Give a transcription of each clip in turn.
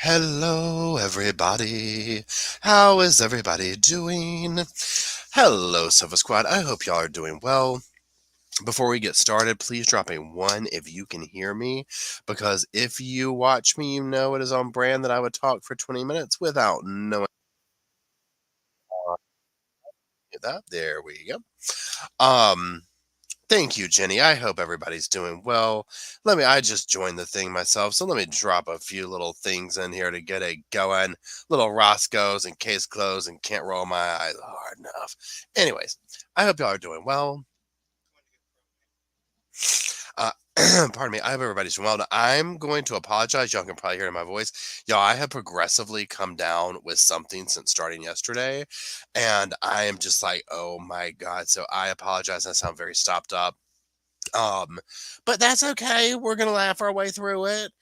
Hello, everybody. How is everybody doing? Hello, Sofa Squad. I hope y'all are doing well. Before we get started, please drop a 1 if you can hear me, because if you watch me, you know it is on brand that I would talk for 20 minutes without knowing that. There we go. Um, Thank you, Jenny. I hope everybody's doing well. I just joined the thing myself, so let me drop a few little things in here to get it going. Little Roscoe's and case closed and can't roll my eyes hard enough. Anyways, I hope y'all are doing well. Uh, pardon me. I hope everybody's doing well. Now, I'm going to apologize. Y'all can probably hear it in my voice. Y'all, I have progressively come down with something since starting yesterday, and I am just like, oh my God. So I apologize. I sound very stopped up. Um, but that's okay. We're gonna laugh our way through it.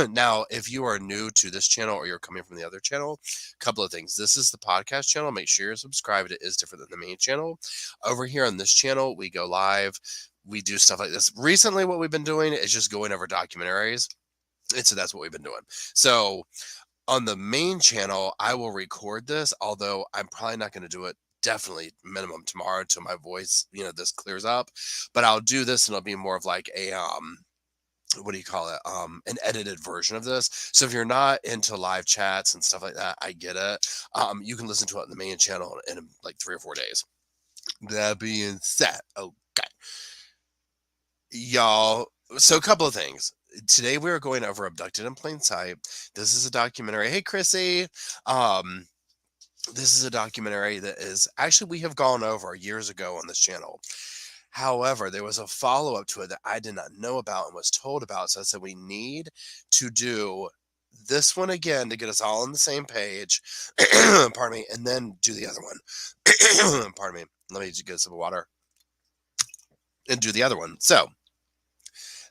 Now, if you are new to this channel or you're coming from the other channel, a couple of things. This is the podcast channel. Make sure you're subscribed. It is different than the main channel. Over here on this channel, we go live. We do stuff like this. Recently, what we've been doing is just going over documentaries. And so that's what we've been doing. So on the main channel, I will record this, although I'm probably not going to do it definitely minimum tomorrow till my voice, this clears up. But I'll do this and it'll be more of like a what do you call it? An edited version of this. So if you're not into live chats and stuff like that, I get it. You can listen to it on the main channel in like 3 or 4 days. That being said, okay. Y'all, so a couple of things. Today we are going over Abducted in Plain Sight. This is a documentary. Hey, Chrissy. Um, this is a documentary that is actually we have gone over years ago on this channel. However, there was a follow-up to it that I did not know about and was told about. So I said we need to do this one again to get us all on the same page. Pardon me, and then do the other one. Pardon me. Let me just get some water and do the other one. So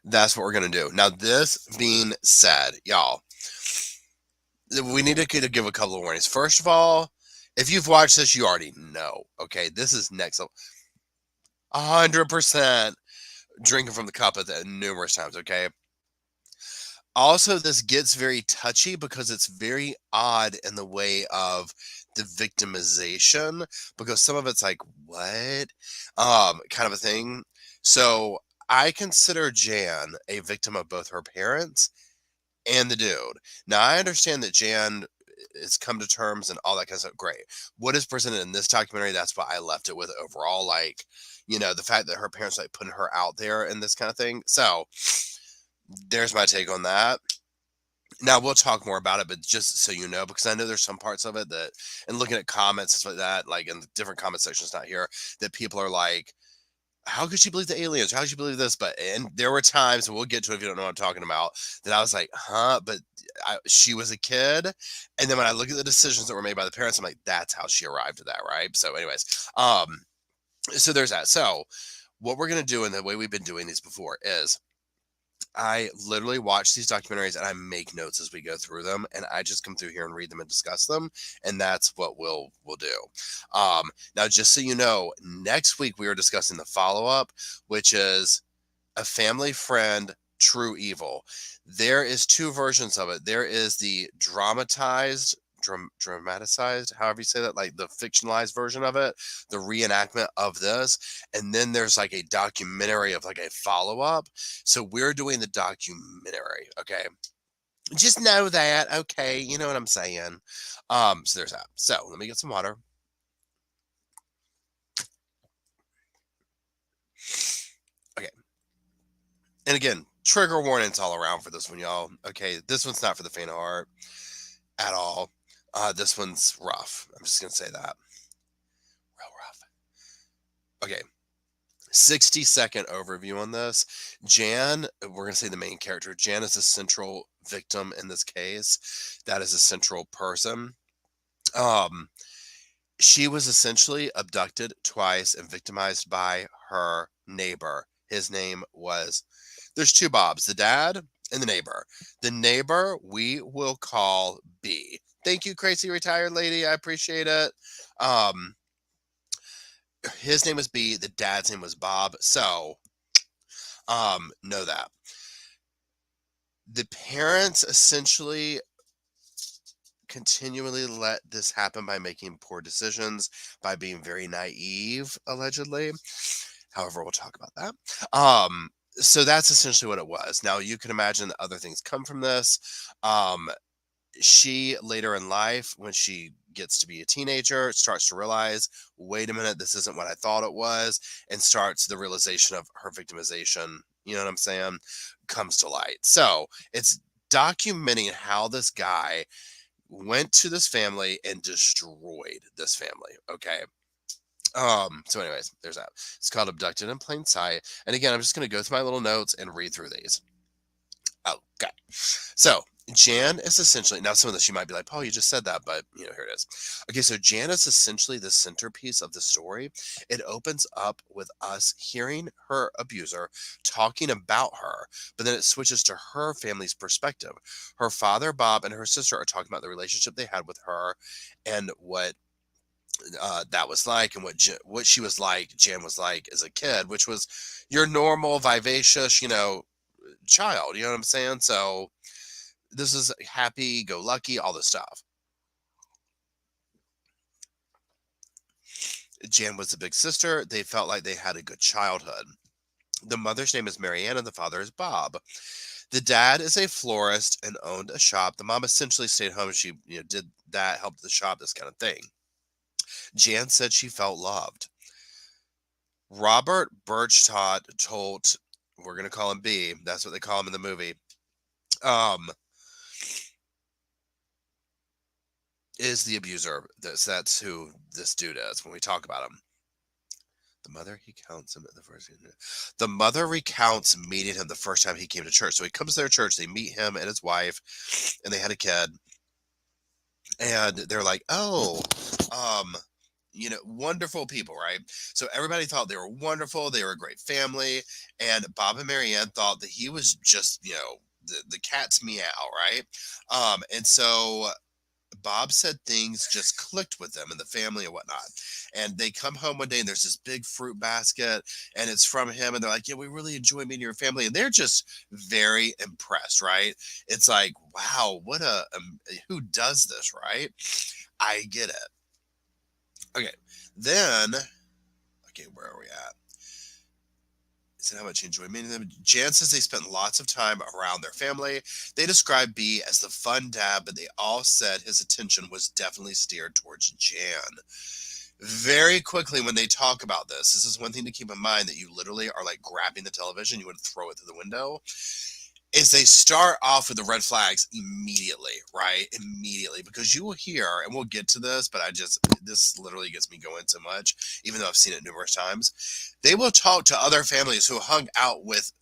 that's what we're going to do. Now, this being said, y'all, we need to give a couple of warnings. First of all, if you've watched this, you already know. Okay, this is next level. 100% drinking from the cup at the numerous times. Okay. Also, this gets very touchy because it's very odd in the way of the victimization, because some of it's like what, kind of a thing. So I consider Jan a victim of both her parents and the dude. Now, I understand that Jan has come to terms and all that kind of stuff. Great. What is presented in this documentary, that's what I left it with overall. Like, the fact that her parents like putting her out there and this kind of thing. So there's my take on that. Now we'll talk more about it, but just so you know, because I know there's some parts of it that, and looking at comments and stuff like that, like in the different comment sections not here, that people are like, how could you believe the aliens? How could you believe this? And there were times, and we'll get to it if you don't know what I'm talking about, that I was like, huh? But she was a kid. And then when I look at the decisions that were made by the parents, I'm like, that's how she arrived at that, right? So anyways, so there's that. So what we're going to do, and the way we've been doing these before, is I literally watch these documentaries and I make notes as we go through them, and I just come through here and read them and discuss them, and that's what we'll do. Now, just so you know, next week we are discussing the follow up, which is A Family Friend, True Evil. There is two versions of it. There is the dramatized, however you say that, like the fictionalized version of it, the reenactment of this, and then there's like a documentary of like a follow-up. So we're doing the documentary. Okay, just know that. Okay, you know what I'm saying. So there's that. So let me get some water. Okay, and again, trigger warnings all around for this one, y'all. Okay, this one's not for the faint of heart at all. This one's rough. I'm just gonna say that. Real rough. Okay, 60-second overview on this. Jan, we're going to say the main character. Jan is a central victim in this case. That is a central person. Um, she was essentially abducted twice and victimized by her neighbor. His name was, there's two Bobs, the dad and the neighbor. The neighbor we will call B. Thank you, crazy retired lady. I appreciate it. His name was B. The dad's name was Bob. So, know that. The parents essentially continually let this happen by making poor decisions, by being very naive, allegedly. However, we'll talk about that. So that's essentially what it was. Now you can imagine that other things come from this. Um, she later in life, when she gets to be a teenager, starts to realize, wait a minute, this isn't what I thought it was, and starts the realization of her victimization, you know what I'm saying, comes to light. So it's documenting how this guy went to this family and destroyed this family. Okay. So anyways, there's that. It's called Abducted in Plain Sight. And again, I'm just going to go through my little notes and read through these. Okay. So Jan is essentially, now some of this you might be like, Paul, you just said that, but here it is. Okay, so Jan is essentially the centerpiece of the story. It opens up with us hearing her abuser talking about her, but then it switches to her family's perspective. Her father, Bob, and her sister are talking about the relationship they had with her and what that was like, and what she was like, Jan was like as a kid, which was your normal vivacious, child. You know what I'm saying? So this is happy go lucky, all this stuff. Jan was the big sister. They felt like they had a good childhood. The mother's name is Marianne and the father is Bob. The dad is a florist and owned a shop. The mom essentially stayed home. She did that, helped the shop, this kind of thing. Jan said she felt loved. Robert Birchtott told, we're going to call him B, that's what they call him in the movie, is the abuser. That's who this dude is when we talk about him. The mother, he counts him at the first. The mother recounts meeting him the first time he came to church. So he comes to their church, they meet him and his wife, and they had a kid. And they're like, oh, wonderful people, right? So everybody thought they were wonderful. They were a great family. And Bob and Marianne thought that he was just, the cat's meow, right? And so Bob said things just clicked with them and the family and whatnot. And they come home one day and there's this big fruit basket and it's from him. And they're like, yeah, we really enjoy meeting your family. And they're just very impressed, right? It's like, wow, who does this, right? I get it. Okay. Then, where are we at? Said how much he enjoyed meeting them. Jan says they spent lots of time around their family. They described B as the fun dad, but they all said his attention was definitely steered towards Jan. Very quickly, when they talk about this is one thing to keep in mind, that you literally are like grabbing the television, you would throw it through the window, is they start off with the red flags immediately, right? Immediately, because you will hear, and we'll get to this, but this literally gets me going so much, even though I've seen it numerous times. They will talk to other families who hung out with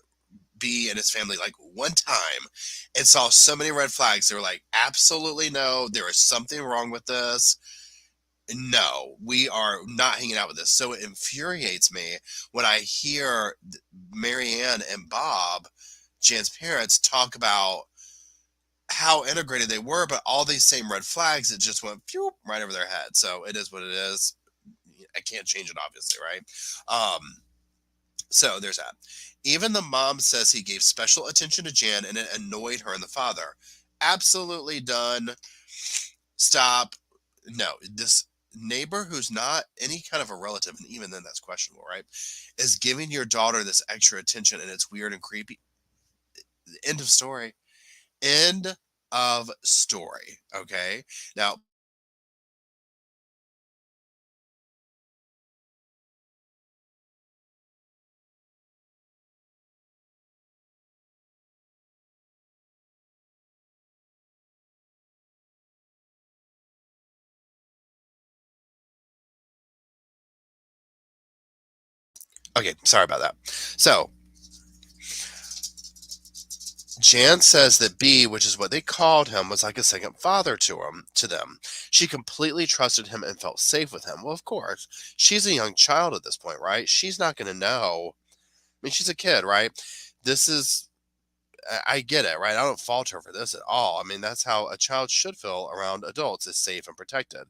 B and his family like one time and saw so many red flags. They were like, absolutely no, there is something wrong with this. No, we are not hanging out with this. So it infuriates me when I hear Marianne and Bob, Jan's parents, talk about how integrated they were, but all these same red flags, it just went phew, right over their head. So it is what it is. I can't change it, obviously, right? So there's that. Even the mom says he gave special attention to Jan and it annoyed her and the father. Absolutely done. Stop. No, this neighbor who's not any kind of a relative, and even then that's questionable, right, is giving your daughter this extra attention, and it's weird and creepy. End of story. End of story. Okay. Now, okay, sorry about that. So, Jan says that B, which is what they called him, was like a second father to them. She completely trusted him and felt safe with him. Well, of course, she's a young child at this point, right? She's not going to know. I mean, she's a kid, right? This is, I get it, right? I don't fault her for this at all. I mean, that's how a child should feel around adults, is safe and protected.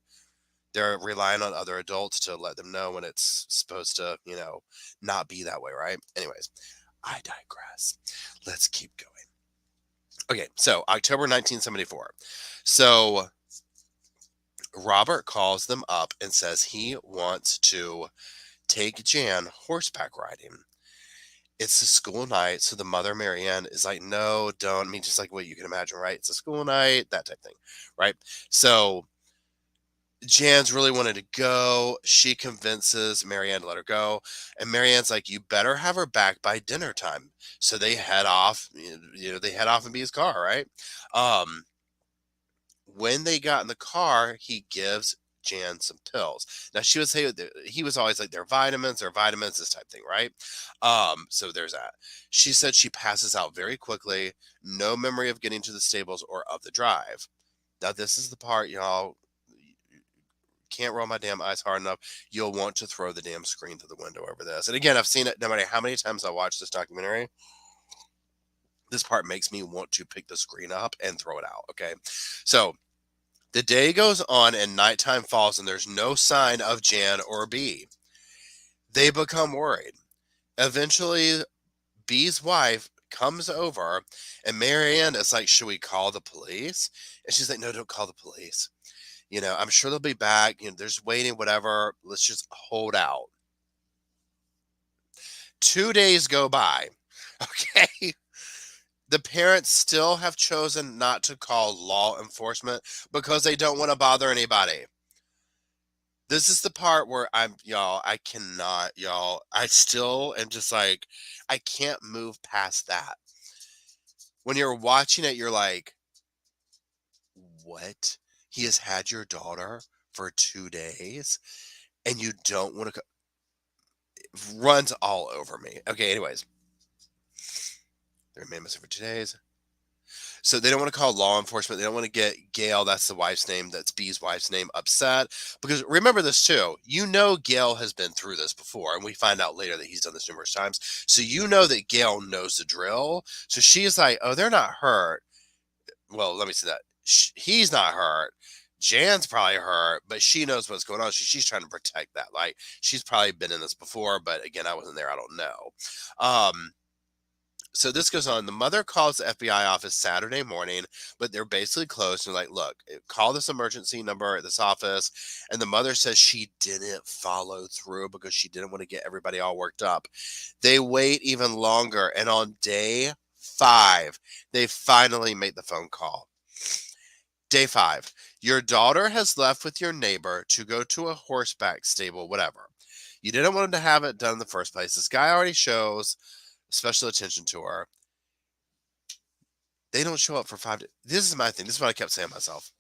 They're relying on other adults to let them know when it's supposed to, not be that way, right? Anyways, I digress. Let's keep going. Okay, so October 1974. So Robert calls them up and says he wants to take Jan horseback riding. It's a school night, so the mother, Marianne, is like, no, don't. I mean, just like what you can imagine, right? It's a school night, that type thing, right? So Jan's really wanted to go. She convinces Marianne to let her go. And Marianne's like, you better have her back by dinner time. So they head off, they head off in B's car, right? Um, when they got in the car, he gives Jan some pills. Now she would say he was always like, they're vitamins, this type thing, right? So there's that. She said she passes out very quickly, no memory of getting to the stables or of the drive. Now this is the part, y'all can't roll my damn eyes hard enough. You'll want to throw the damn screen through the window over this. And again, I've seen it no matter how many times I watch this documentary. This part makes me want to pick the screen up and throw it out. Okay. So the day goes on and nighttime falls and there's no sign of Jan or B. They become worried. Eventually, B's wife comes over and Marianne is like, should we call the police? And she's like, no, don't call the police. I'm sure they'll be back. They're just waiting, whatever. Let's just hold out. 2 days go by. Okay. The parents still have chosen not to call law enforcement because they don't want to bother anybody. This is the part where I cannot, I still am just like, I can't move past that. When you're watching it, you're like, what? He has had your daughter for 2 days and you don't want to runs all over me. Okay, anyways. They remain missing for 2 days. So they don't want to call law enforcement. They don't want to get Gail, that's the wife's name, that's B's wife's name, upset. Because remember this too. Gail has been through this before, and we find out later that he's done this numerous times. So that Gail knows the drill. So she's like, oh, they're not hurt. Well, let me say that. He's not hurt. Jan's probably hurt, but she knows what's going on. She's trying to protect that. Like, she's probably been in this before, but again, I wasn't there. I don't know. So this goes on. The mother calls the FBI office Saturday morning, but they're basically closed. They're like, look, call this emergency number at this office. And the mother says she didn't follow through because she didn't want to get everybody all worked up. They wait even longer. And on day 5, they finally make the phone call. Day 5, your daughter has left with your neighbor to go to a horseback stable, whatever. You didn't want to have it done in the first place. This guy already shows special attention to her. They don't show up for 5 days. This is my thing. This is what I kept saying to myself.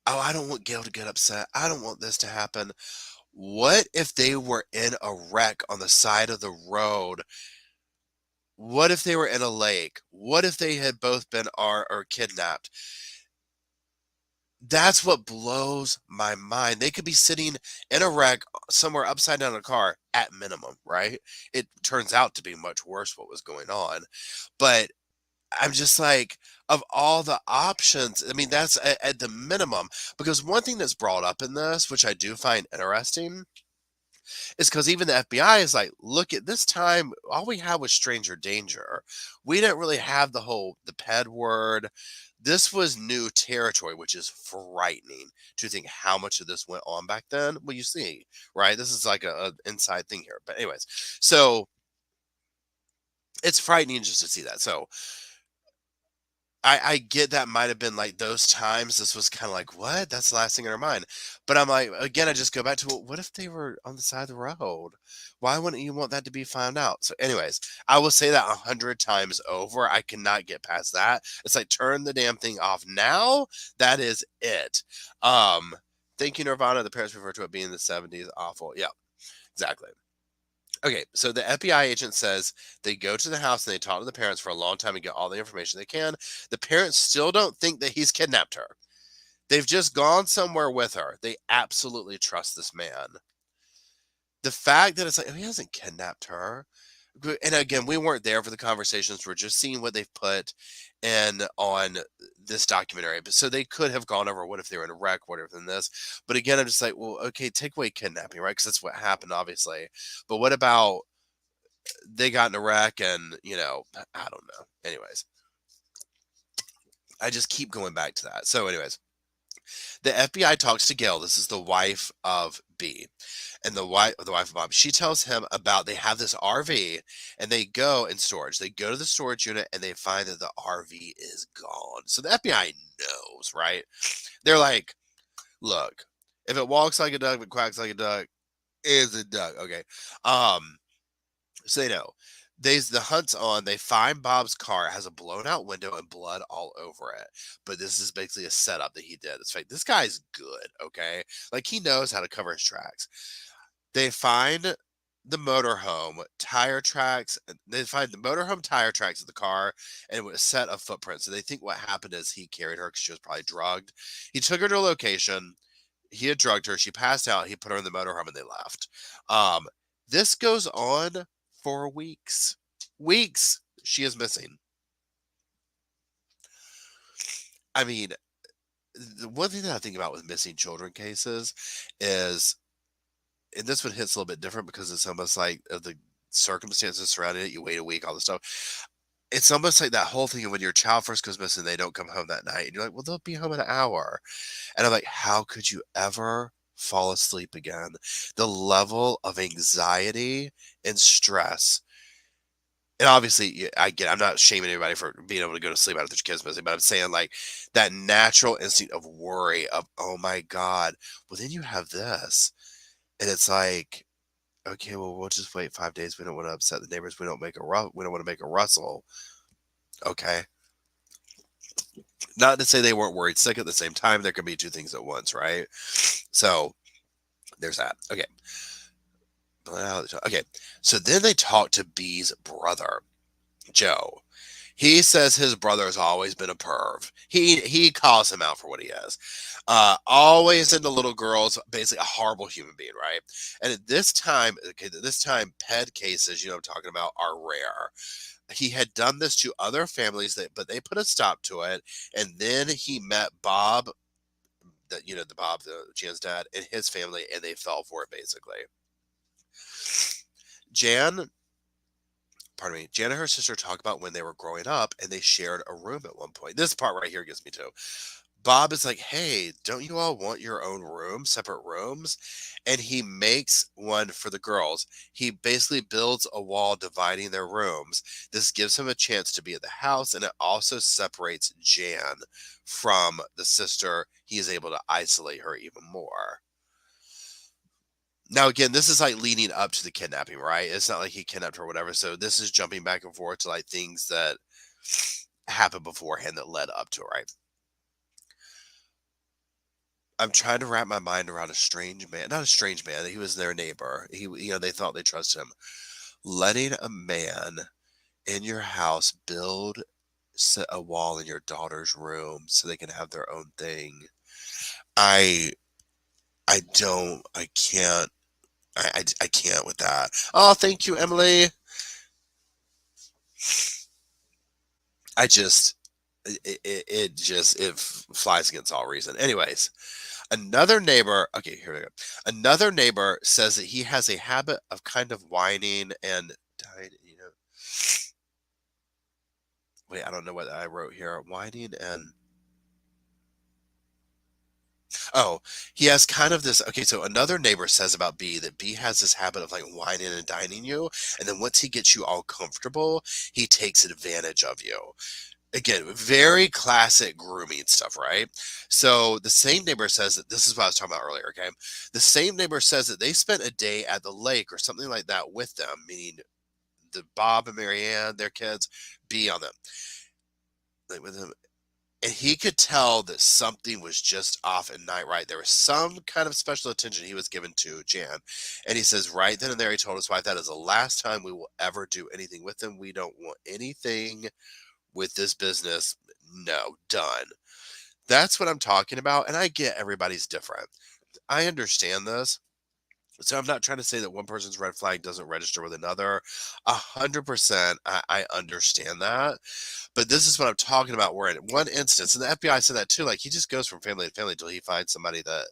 Oh, I don't want Gail to get upset. I don't want this to happen. What if they were in a wreck on the side of the road? What if they were in a lake? What if they had both been or kidnapped? That's what blows my mind. They could be sitting in a wreck somewhere upside down in a car at minimum, right? It turns out to be much worse what was going on. But I'm just like, of all the options, I mean, that's at the minimum. Because one thing that's brought up in this, which I do find interesting, is because even the FBI is like, look, at this time, all we had was stranger danger. We didn't really have the ped word. This was new territory, which is frightening to think how much of this went on back then. Well, you see, right? This is like a inside thing here. But anyways, so it's frightening just to see that. So I get that might have been like those times. This was kind of like, what? That's the last thing in our mind. But I'm like, again, I just go back to, well, what if they were on the side of the road? Why wouldn't you want that to be found out? So anyways, I will say that 100 times over. I cannot get past that. It's like, turn the damn thing off now. That is it. Thank you, Nirvana. The parents refer to it being the 70s. Awful. Yeah, exactly. Okay, so the FBI agent says they go to the house and they talk to the parents for a long time and get all the information they can. The parents still don't think that he's kidnapped her. They've just gone somewhere with her. They absolutely trust this man. The fact that it's like, oh, he hasn't kidnapped her. And again, we weren't there for the conversations. We're just seeing what they've put in on this documentary. But so they could have gone over what if they were in a wreck, what if in this. But again, I'm just like, well, okay, take away kidnapping, right? Because that's what happened, obviously. But what about they got in a wreck and, I don't know. Anyways, I just keep going back to that. So anyways, The FBI talks to Gail. This is the wife of B. And the wife of Bob, she tells him about they have this RV and they go in storage. They go to the storage unit and they find that the RV is gone. So the FBI knows, right? They're like, look, if it walks like a duck, if it quacks like a duck, is a duck. Okay. So they know. The hunt's on. They find Bob's car. It has a blown out window and blood all over it. But this is basically a setup that he did. It's fake. This guy's good, okay? Like he knows how to cover his tracks. They find the motorhome tire tracks. They find the motorhome tire tracks of the car and a set of footprints. So they think what happened is he carried her because she was probably drugged. He took her to a location. He had drugged her. She passed out. He put her in the motorhome and they left. This goes on for weeks. Weeks. She is missing. I mean, the one thing that I think about with missing children cases is, and this one hits a little bit different because it's almost like the circumstances surrounding it. You wait a week, all this stuff. It's almost like that whole thing of when your child first goes missing, they don't come home that night. And you're like, well, they'll be home in an hour. And I'm like, how could you ever fall asleep again? The level of anxiety and stress. And obviously, I'm not shaming anybody for being able to go to sleep after their kids missing, but I'm saying like that natural instinct of worry of, oh my God, well, then you have this. And it's like, okay, well, we'll just wait 5 days. We don't want to upset the neighbors. We don't want to make a rustle. Okay. Not to say they weren't worried sick at the same time. There could be two things at once, right? So there's that. Okay. Okay. So then they talk to B's brother, Joe. He says his brother has always been a perv. He calls him out for what he is. Always into little girls, basically a horrible human being, right? And at this time, ped cases, I'm talking about, are rare. He had done this to other families, but they put a stop to it. And then he met Bob, Jan's dad, and his family, and they fell for it basically. Jan and her sister talk about when they were growing up and they shared a room at one point. This part right here gets me too. Bob is like, hey, don't you all want your own room, separate rooms? And he makes one for the girls. He basically builds a wall dividing their rooms. This gives him a chance to be at the house, and it also separates Jan from the sister. He is able to isolate her even more. Now, again, this is like leading up to the kidnapping, right? It's not like he kidnapped her or whatever. So this is jumping back and forth to like things that happened beforehand that led up to it, right? I'm trying to wrap my mind around a strange man, not a strange man. He was their neighbor. They thought they trusted him. Letting a man in your house build a wall in your daughter's room so they can have their own thing. I can't. I can't with that. Oh, thank you, Emily. It flies against all reason. Anyways, another neighbor. Okay, here we go. Another neighbor says that he has a habit of kind of whining and wait, I don't know what I wrote here. Whining and oh, he has kind of this. Okay, so another neighbor says about B that B has this habit of like whining and dining you, and then once he gets you all comfortable, he takes advantage of you. Again, very classic grooming stuff, right? So the same neighbor says that this is what I was talking about earlier, okay? The same neighbor says that they spent a day at the lake or something like that with them, meaning the Bob and Marianne, their kids, be on them, like with them. And he could tell that something was just off at night, right? There was some kind of special attention he was given to Jan. And he says, right then and there, he told his wife, that is the last time we will ever do anything with them. We don't want anything with this business. No, done. That's what I'm talking about. And I get everybody's different. I understand this. So I'm not trying to say that one person's red flag doesn't register with another. 100%, I understand that. But this is what I'm talking about. Where in one instance, and the FBI said that too, like he just goes from family to family until he finds somebody that,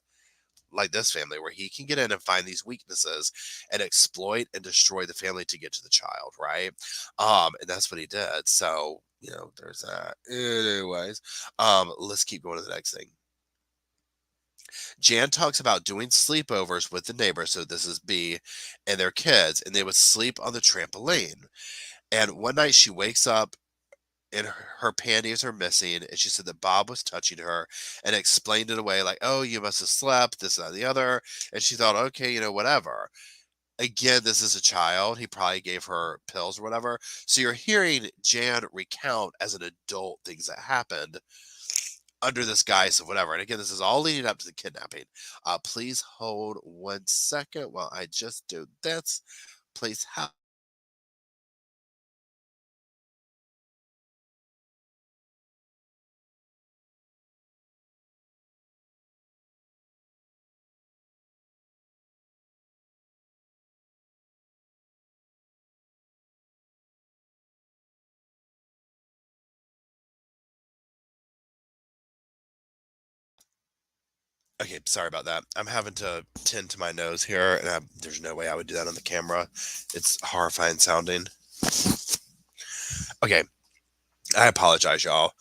like this family, where he can get in and find these weaknesses and exploit and destroy the family to get to the child, right? And that's what he did. So, there's that. Anyways, let's keep going to the next thing. Jan talks about doing sleepovers with the neighbors, so this is B, and their kids, and they would sleep on the trampoline. And one night she wakes up and her panties are missing, and she said that Bob was touching her and explained it away like, oh, you must have slept, this, that, and the other. And she thought, okay, whatever. Again, this is a child. He probably gave her pills or whatever. So you're hearing Jan recount as an adult things that happened under this guise of whatever. And again, this is all leading up to the kidnapping. Please hold 1 second while I just do this. Please help. Okay, sorry about that. I'm having to tend to my nose here, and there's no way I would do that on the camera. It's horrifying sounding. Okay, I apologize, y'all.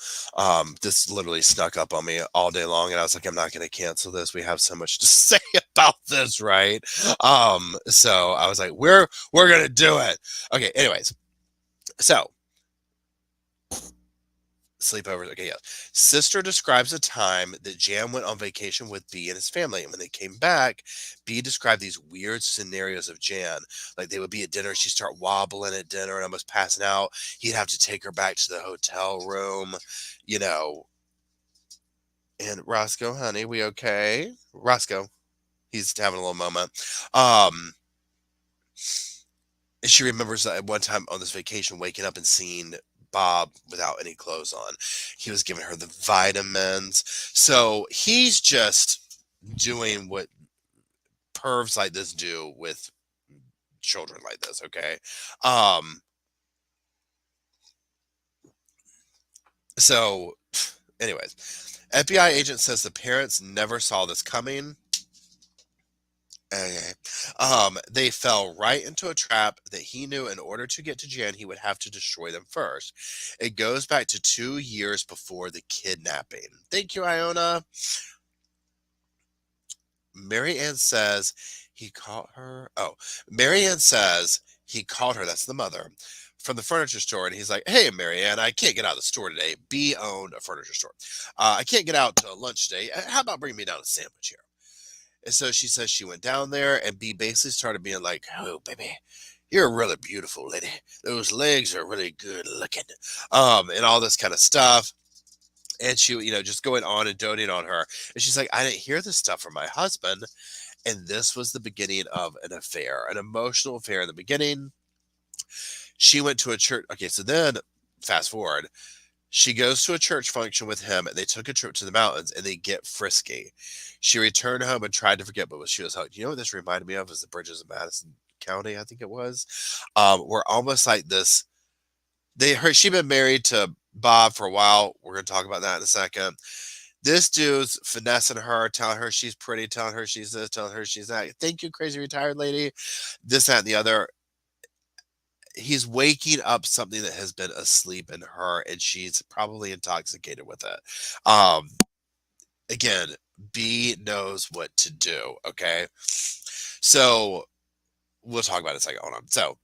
This literally snuck up on me all day long, and I was like, I'm not going to cancel this. We have so much to say about this, right? So I was like, we're going to do it. Okay, anyways, so sleepovers. Okay, yeah. Sister describes a time that Jan went on vacation with B and his family. And when they came back, B described these weird scenarios of Jan. Like they would be at dinner, she'd start wobbling at dinner and almost passing out. He'd have to take her back to the hotel room, you know. And Roscoe, honey, we okay? Roscoe, he's having a little moment. And she remembers that at one time on this vacation, waking up and seeing Bob without any clothes on. He was giving her the vitamins. So he's just doing what pervs like this do with children like this, okay? So, anyways, FBI agent says the parents never saw this coming. Okay. They fell right into a trap that he knew in order to get to Jan, he would have to destroy them first. It goes back to 2 years before the kidnapping. Thank you, Iona. Mary Ann says he caught her. Oh, Mary Ann says he called her, that's the mother, from the furniture store. And he's like, hey, Mary Ann, I can't get out of the store today. B owned a furniture store. I can't get out to lunch today. How about bring me down a sandwich here? And so she says she went down there, and B basically started being like, oh, baby, you're a really beautiful lady. Those legs are really good looking. And all this kind of stuff. And she, just going on and doting on her. And she's like, I didn't hear this stuff from my husband. And this was the beginning of an affair, an emotional affair in the beginning. She went to a church. Okay, so then fast forward. She goes to a church function with him, and they took a trip to the mountains, and they get frisky. She returned home and tried to forget, but she was hooked. You know what this reminded me of? Is the bridges of Madison County, I think it was. We're almost like this. She'd been married to Bob for a while. We're going to talk about that in a second. This dude's finessing her, telling her she's pretty, telling her she's this, telling her she's that. Thank you, crazy retired lady. This, that, and the other. He's waking up something that has been asleep in her, and she's probably intoxicated with it. Again, B knows what to do. Okay. So we'll talk about it in a second. Hold on. So,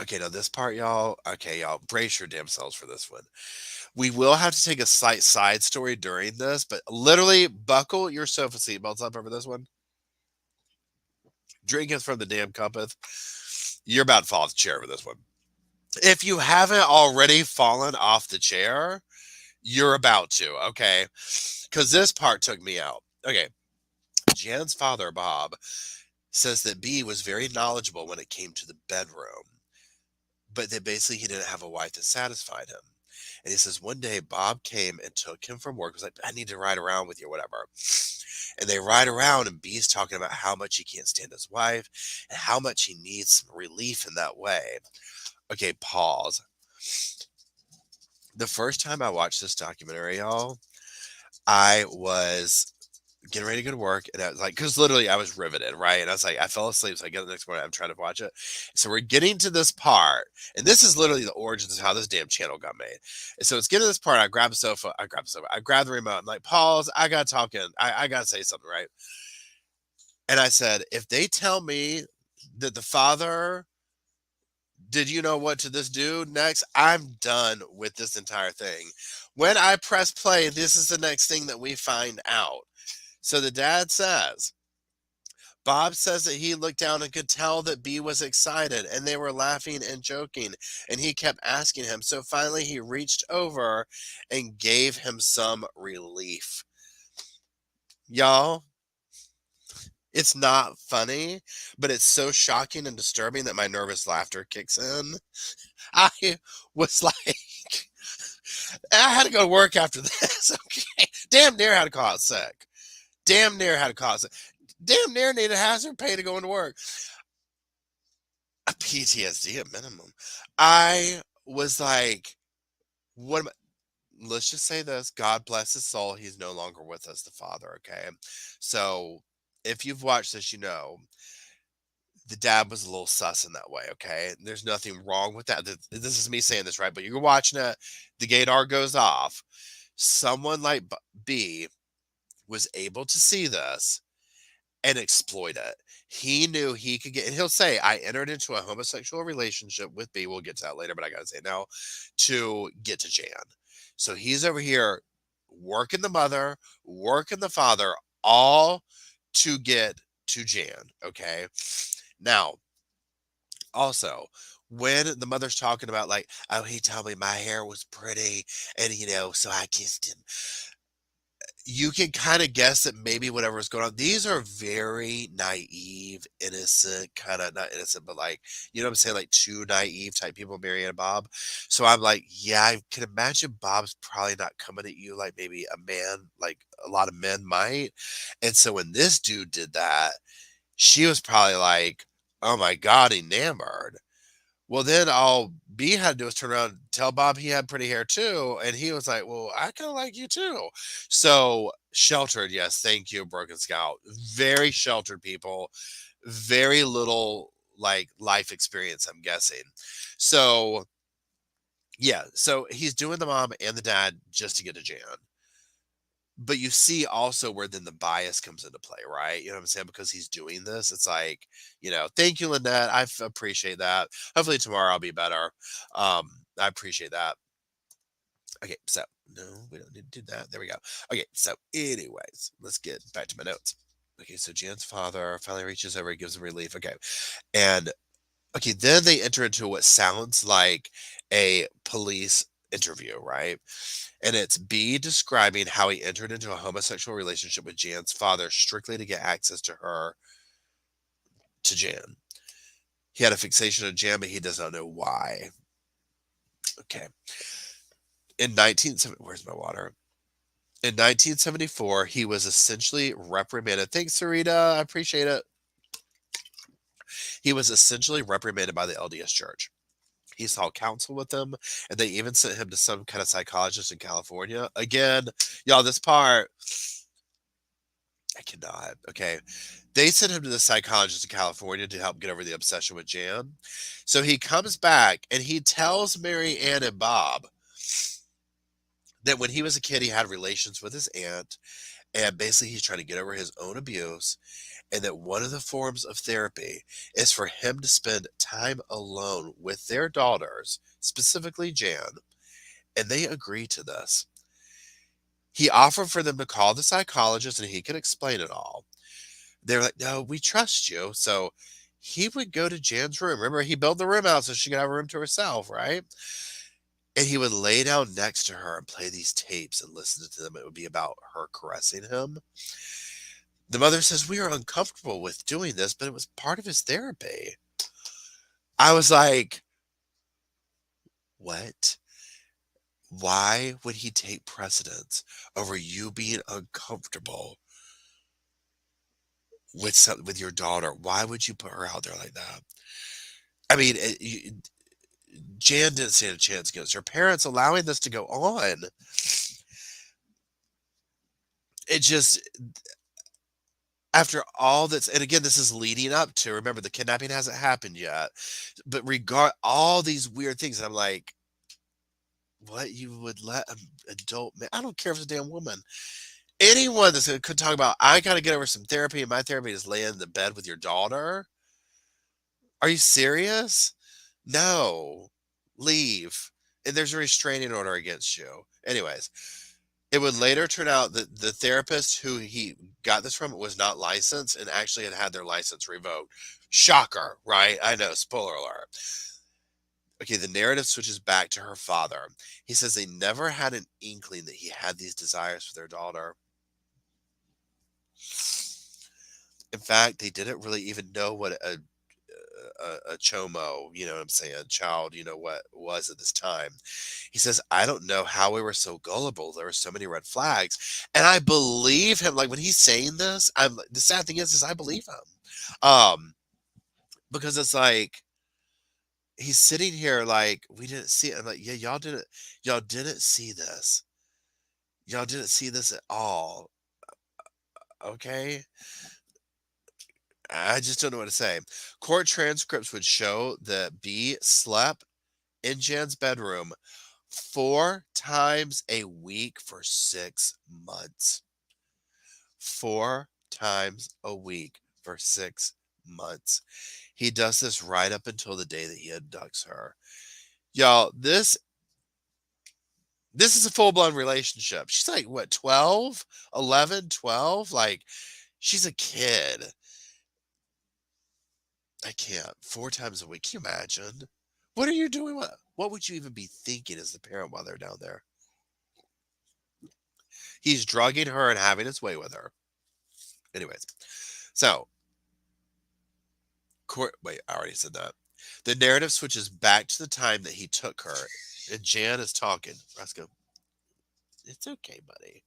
okay, now this part, y'all. Okay, y'all, brace your damn selves for this one. We will have to take a slight side story during this, but literally buckle your sofa seatbelts up over this one. Drinketh from the damn cuppeth. You're about to fall off the chair for this one. If you haven't already fallen off the chair, you're about to, okay? Because this part took me out. Okay. Jan's father, Bob, says that B was very knowledgeable when it came to the bedroom, but that basically he didn't have a wife that satisfied him. And he says one day Bob came and took him from work. Was like, I need to ride around with you, whatever. And they ride around, and B's talking about how much he can't stand his wife and how much he needs some relief in that way. Okay, pause. The first time I watched this documentary, y'all, I was getting ready to go to work, and I was like, because literally I was riveted, right? And I was like, I fell asleep, so I get up the next morning, I'm trying to watch it. So we're getting to this part, and this is literally the origins of how this damn channel got made. And so it's getting to this part, I grab I grab the remote, I'm like, pause, I gotta talk in, I gotta say something, right? And I said, if they tell me that the father did you know what to this dude next, I'm done with this entire thing. When I press play, this is the next thing that we find out. So the dad says, Bob says that he looked down and could tell that B was excited and they were laughing and joking, and he kept asking him. So finally he reached over and gave him some relief. Y'all, it's not funny, but it's so shocking and disturbing that my nervous laughter kicks in. I was like, I had to go to work after this. Okay. Damn near had to call out sick. Damn near had to call out sick. Damn near needed hazard pay to go into work. A PTSD at minimum. I was like, what am I? Let's just say this. God bless his soul. He's no longer with us, the father. Okay. So if you've watched this, you know the dad was a little sus in that way. Okay. There's nothing wrong with that. This is me saying this, right? But you're watching it, the gator goes off. Someone like B was able to see this and exploit it. He knew he could get, and he'll say, I entered into a homosexual relationship with B. We'll get to that later, but I got to say now to get to Jan. So he's over here working the mother, working the father, all to get to Jan. Okay. Now, also, when the mother's talking about, like, oh, he told me my hair was pretty, and, so I kissed him, you can kind of guess that maybe whatever was going on. These are very naive, innocent, kind of not innocent, but like, you know what I'm saying? Like two naive type people, Mary and Bob. So I'm like, yeah, I can imagine Bob's probably not coming at you like maybe a man, like a lot of men might. And so when this dude did that, she was probably like, oh my God, enamored. Well, then all B had to do was turn around and tell Bob he had pretty hair too. And he was like, well, I kind of like you too. So sheltered. Yes. Thank you, Broken Scout. Very sheltered people, very little like life experience, I'm guessing. So, yeah. So he's doing the mom and the dad just to get to Jan. But you see also where then the bias comes into play, right? You know what I'm saying? Because he's doing this. It's like, thank you, Lynette. Appreciate that. Hopefully tomorrow I'll be better. I appreciate that. Okay, so no, we don't need to do that. There we go. Okay, so anyways, let's get back to my notes. Okay, so Jan's father finally reaches over, gives him relief. Okay. And okay, then they enter into what sounds like a police interview, right? And it's B describing how he entered into a homosexual relationship with Jan's father strictly to get access to Jan. He had a fixation on Jan, but he does not know why. Okay. Where's my water? In 1974, he was essentially reprimanded. Thanks, Sarita. I appreciate it. He was essentially reprimanded by the LDS Church. He sought counsel with them, and they even sent him to some kind of psychologist in California. Again, y'all, this part, I cannot. Okay. They sent him to the psychologist in California to help get over the obsession with Jan. So he comes back and he tells Mary Ann and Bob that when he was a kid, he had relations with his aunt, and basically he's trying to get over his own abuse, and that one of the forms of therapy is for him to spend time alone with their daughters, specifically Jan, and they agree to this. He offered for them to call the psychologist and he could explain it all. They're like, no, we trust you. So he would go to Jan's room. Remember, he built the room out so she could have a room to herself, right? And he would lay down next to her and play these tapes and listen to them. It would be about her caressing him. The mother says, we are uncomfortable with doing this, but it was part of his therapy. I was like, what? Why would he take precedence over you being uncomfortable with your daughter? Why would you put her out there like that? I mean, Jan didn't stand a chance against her parents allowing this to go on. It just, After all that's, and again, this is leading up to, remember, the kidnapping hasn't happened yet, but regard all these weird things. And I'm like, what you would let an adult man, I don't care if it's a damn woman, anyone that's could talk about, I got to get over some therapy, and my therapy is lay in the bed with your daughter. Are you serious? No, leave. And there's a restraining order against you. Anyways, it would later turn out that the therapist who he got this from was not licensed and actually had their license revoked. Shocker, right? I know, spoiler alert. Okay, the narrative switches back to her father. He says they never had an inkling that he had these desires for their daughter. In fact, they didn't really even know what a chomo, you know what I'm saying, child, what was at this time. He says, I don't know how we were so gullible. There were so many red flags. And I believe him. Like when he's saying this, the sad thing is I believe him. Because it's like, he's sitting here like, we didn't see it. I'm like, yeah, y'all didn't see this. Y'all didn't see this at all. Okay. I just don't know what to say. Court transcripts would show that B slept in Jan's bedroom 4 times a week for 6 months. 4 times a week for 6 months. He does this right up until the day that he abducts her. Y'all, this is a full-blown relationship. She's like, what, 12? 11, 12? Like, she's a kid. I can't. 4 times a week. Can you imagine? What are you doing? What would you even be thinking as the parent while they're down there? He's drugging her and having his way with her. Anyways, so wait, I already said that. The narrative switches back to the time that he took her, and Jan is talking. Roscoe, it's okay, buddy.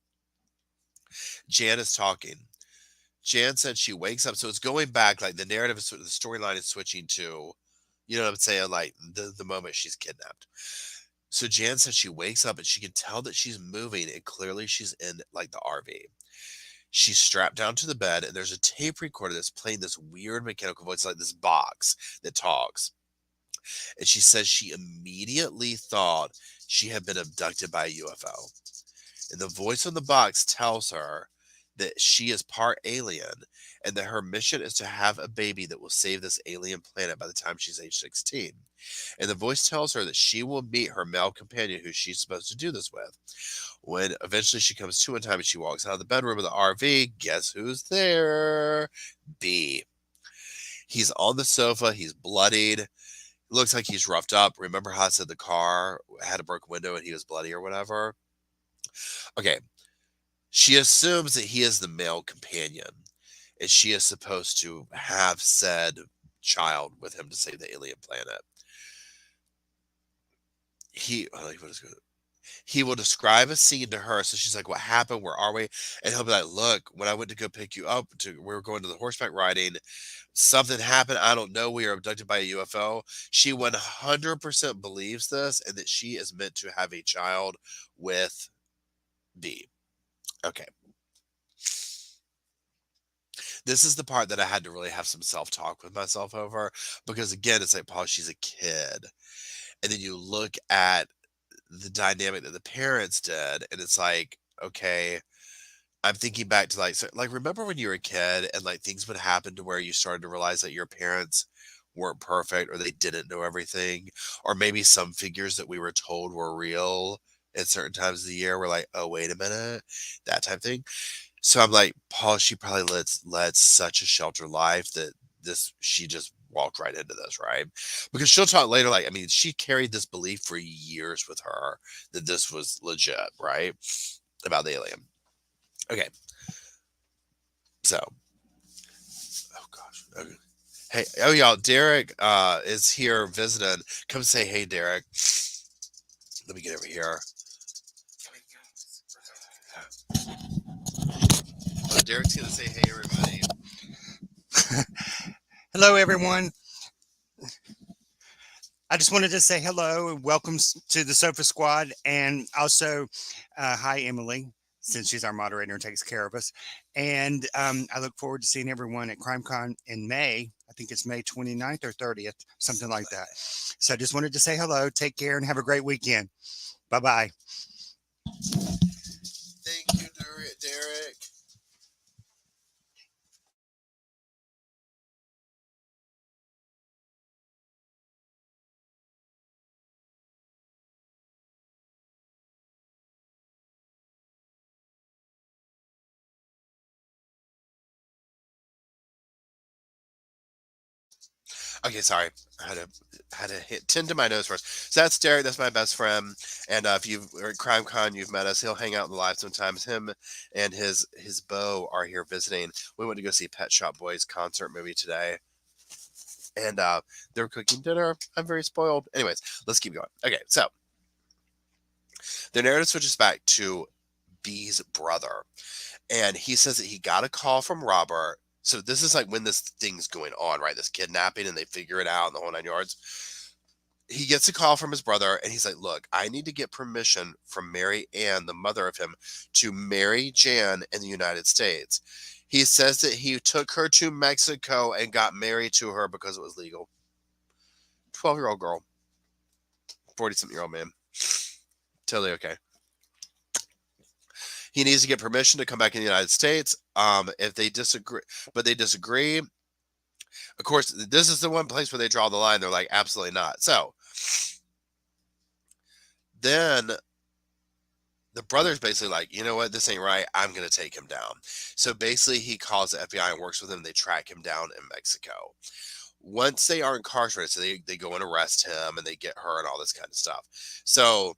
Jan is talking. Jan said she wakes up, so it's going back. Like the narrative is, the storyline is switching to, you know what I'm saying, like the moment she's kidnapped. So Jan said she wakes up and she can tell that she's moving, and clearly she's in like the RV. She's strapped down to the bed, and there's a tape recorder that's playing this weird mechanical voice, like this box that talks. And she says she immediately thought she had been abducted by a UFO. And the voice on the box tells her that she is part alien and that her mission is to have a baby that will save this alien planet by the time she's age 16. And the voice tells her that she will meet her male companion who she's supposed to do this with. When eventually she comes to in time and she walks out of the bedroom of the RV, guess who's there? B. He's on the sofa. He's bloodied. Looks like he's roughed up. Remember how I said the car had a broken window and he was bloody or whatever? Okay. She assumes that he is the male companion, and she is supposed to have said child with him to save the alien planet. He will describe a scene to her. So she's like, what happened? Where are we? And he'll be like, look, when I went to go pick you up, we were going to the horseback riding. Something happened. I don't know. We were abducted by a UFO. She 100% believes this and that she is meant to have a child with B. Okay. This is the part that I had to really have some self-talk with myself over, because again, it's like, Paul, she's a kid. And then you look at the dynamic that the parents did, and it's like, okay, I'm thinking back to like remember when you were a kid and like things would happen to where you started to realize that your parents weren't perfect, or they didn't know everything, or maybe some figures that we were told were real at certain times of the year were like, oh, wait a minute, that type of thing. So I'm like, Paul, she probably led such a sheltered life that she just walked right into this, right? Because she'll talk later, like, I mean, she carried this belief for years with her that this was legit, right? About the alien. Okay. So, oh gosh. Okay. Hey, oh y'all, Derek is here visiting. Come say hey, Derek. Let me get over here. Oh, Derek's gonna say hey, everybody. Hello, everyone. I just wanted to say hello and welcome to the Sofa Squad, and also hi, Emily. since she's our moderator and takes care of us. And I look forward to seeing everyone at CrimeCon in May. I think it's May 29th or 30th, something like that. So I just wanted to say hello, take care, and have a great weekend. Bye-bye. Thank you, Derek. Okay, sorry. I had to tend to my nose first. So that's Derek. That's my best friend. And if you've or at CrimeCon, you've met us. He'll hang out in the live sometimes. Him and his beau are here visiting. We went to go see Pet Shop Boys concert movie today, and they're cooking dinner. I'm very spoiled. Anyways, let's keep going. Okay, so the narrative switches back to B's brother, and he says that he got a call from Robert. So this is like when this thing's going on, right? This kidnapping, and they figure it out in the whole 9 yards. He gets a call from his brother, and he's like, "Look, I need to get permission from Mary Ann, the mother of him, to marry Jan in the United States." He says that he took her to Mexico and got married to her because it was legal. 12-year-old girl, 40-something-year-old man, totally okay. He needs to get permission to come back in the United States. If they disagree, but they disagree. Of course, this is the one place where they draw the line. They're like, absolutely not. So then the brother's basically like, you know what, this ain't right. I'm going to take him down. So basically, he calls the FBI and works with him. They track him down in Mexico. Once they are incarcerated, so they go and arrest him and they get her and all this kind of stuff. So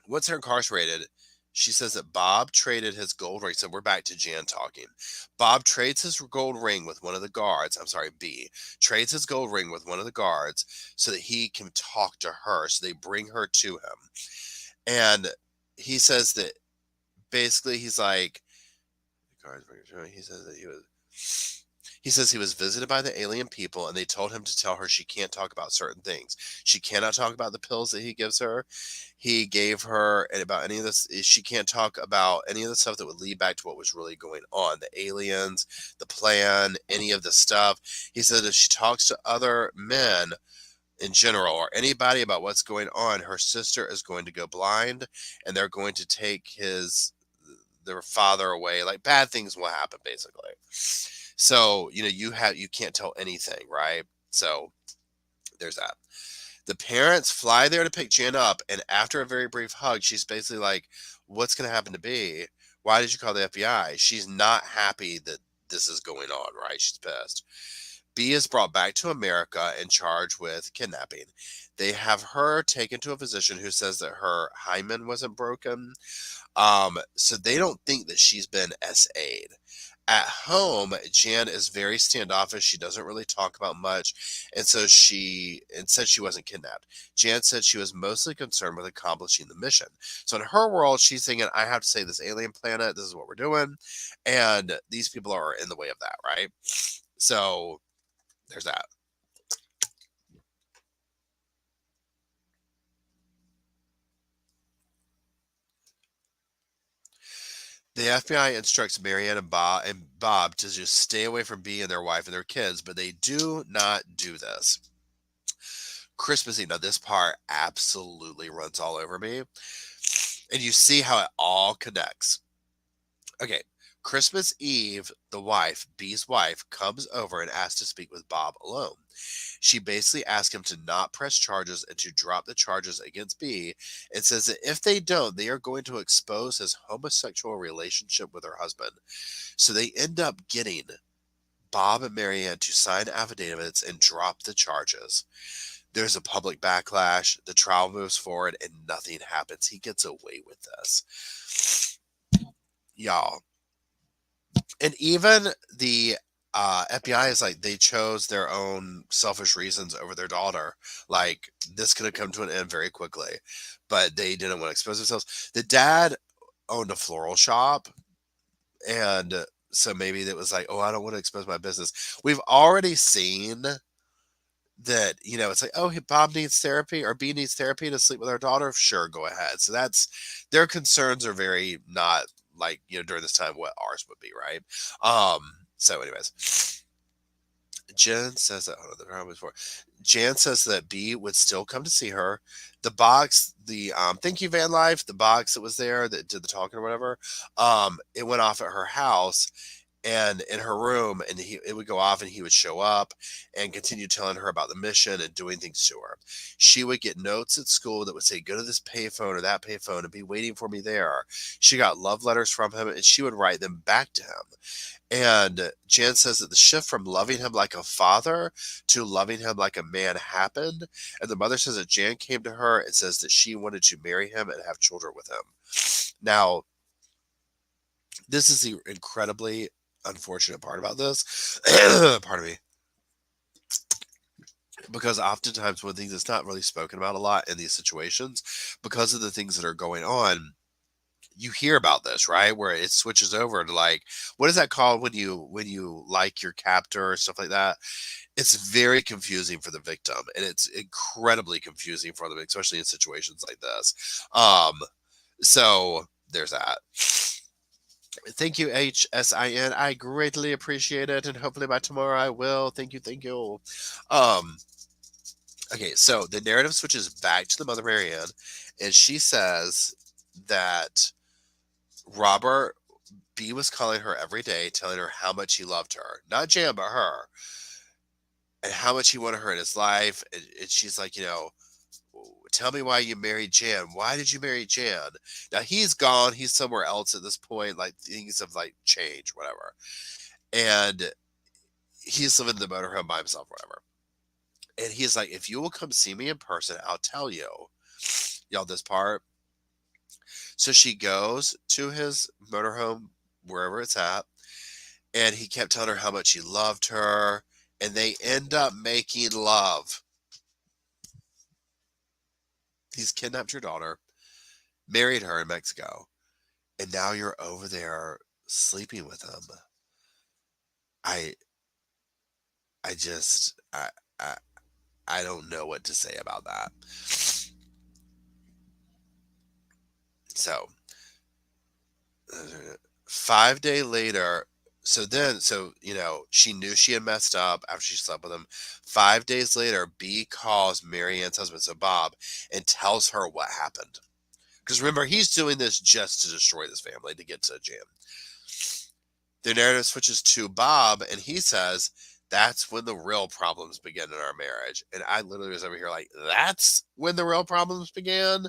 once they're incarcerated, she says that Bob traded his gold ring. So we're back to Jan talking. Bob trades his gold ring with one of the guards. I'm sorry, B trades his gold ring with one of the guards so that he can talk to her. So they bring her to him. And he says that basically he's like, he says that he says he was visited by the alien people and they told him to tell her she can't talk about certain things. She cannot talk about the pills that he gives her. He gave her and about any of this. She can't talk about any of the stuff that would lead back to what was really going on. The aliens, the plan, any of the stuff. He said if she talks to other men in general or anybody about what's going on, her sister is going to go blind and they're going to take their father away. Like bad things will happen basically. So, you can't tell anything, right? So there's that. The parents fly there to pick Jan up, and after a very brief hug, she's basically like, what's going to happen to B? Why did you call the FBI? She's not happy that this is going on, right? She's pissed. B is brought back to America and charged with kidnapping. They have her taken to a physician who says that her hymen wasn't broken. So they don't think that she's been SA'd. At home, Jan is very standoffish. She doesn't really talk about much. And so said she wasn't kidnapped. Jan said she was mostly concerned with accomplishing the mission. So in her world, she's thinking, I have to save this alien planet. This is what we're doing. And these people are in the way of that, right? So there's that. The FBI instructs Marianne and Bob to just stay away from B and their wife and their kids, but they do not do this. Christmas Eve. Now, this part absolutely runs all over me. And you see how it all connects. Okay. Christmas Eve, the wife, B's wife, comes over and asks to speak with Bob alone. She basically asks him to not press charges and to drop the charges against B and says that if they don't, they are going to expose his homosexual relationship with her husband. So they end up getting Bob and Marianne to sign affidavits and drop the charges. There's a public backlash. The trial moves forward and nothing happens. He gets away with this. Y'all. And even the FBI is like, they chose their own selfish reasons over their daughter. Like, this could have come to an end very quickly, but they didn't want to expose themselves. The dad owned a floral shop, and so maybe it was like, oh, I don't want to expose my business. We've already seen that, it's like, oh, Bob needs therapy or B needs therapy to sleep with our daughter. Sure, go ahead. So their concerns are very not like, during this time what ours would be, right? So anyways, Jen says that, hold on, the problem before. Jan says that B would still come to see her. The box, the thank you van life, the box that was there that did the talking or whatever, it went off at her house and in her room, and it would go off and he would show up and continue telling her about the mission and doing things to her. She would get notes at school that would say, go to this payphone or that payphone and be waiting for me there. She got love letters from him and she would write them back to him. And Jan says that the shift from loving him like a father to loving him like a man happened. And the mother says that Jan came to her and says that she wanted to marry him and have children with him. Now, this is the incredibly unfortunate part about this. Pardon me. Because oftentimes one thing that's not really spoken about a lot in these situations, because of the things that are going on, you hear about this, right? Where it switches over to like, what is that called when you like your captor or stuff like that? It's very confusing for the victim, and it's incredibly confusing for them, especially in situations like this. So there's that. Thank you, HSIN. I greatly appreciate it, and hopefully by tomorrow I will. Thank you, thank you. Um, okay, so the narrative switches back to the mother Marianne, and she says that Robert B was calling her every day, telling her how much he loved her. Not Jan, but her. And how much he wanted her in his life. And she's like, tell me why you married Jan. Why did you marry Jan? Now he's gone. He's somewhere else at this point. Like things have like changed, whatever. And he's living in the motorhome by himself, whatever. And he's like, if you will come see me in person, I'll tell you. Y'all, this part. So she goes to his motorhome, wherever it's at, and he kept telling her how much he loved her, and they end up making love. He's kidnapped your daughter, married her in Mexico, and now you're over there sleeping with him. I, I just, I, I don't know what to say about that. So, 5 days later, she knew she had messed up after she slept with him. 5 days later, B calls Marianne's husband, so Bob, and tells her what happened. Because remember, he's doing this just to destroy this family to get to Jan. The narrative switches to Bob, and he says, that's when the real problems begin in our marriage. And I literally was over here like, that's when the real problems began?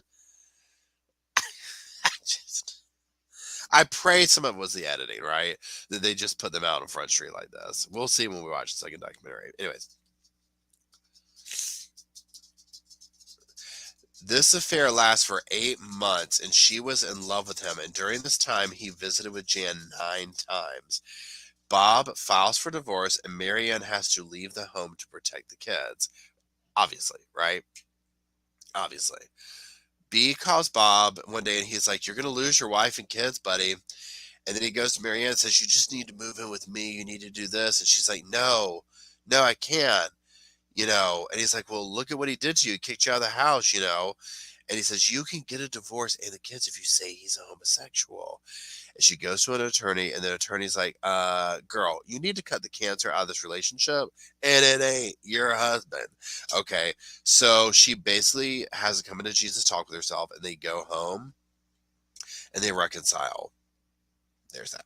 I pray some of it was the editing, right? That they just put them out on Front Street like this. We'll see when we watch the second documentary. Anyways. This affair lasts for 8 months, and she was in love with him. And during this time, he visited with Jan 9 times. Bob files for divorce, and Marianne has to leave the home to protect the kids. Obviously, right? Obviously. B calls Bob one day, and he's like, you're going to lose your wife and kids, buddy. And then he goes to Marianne and says, you just need to move in with me. You need to do this. And she's like, no, I can't. And he's like, well, look at what he did to you. He kicked you out of the house, And he says, you can get a divorce and the kids if you say he's a homosexual. And she goes to an attorney, and the attorney's like, girl, you need to cut the cancer out of this relationship, and it ain't your husband. Okay. So she basically has a coming to Jesus talk with herself, and they go home and they reconcile. There's that.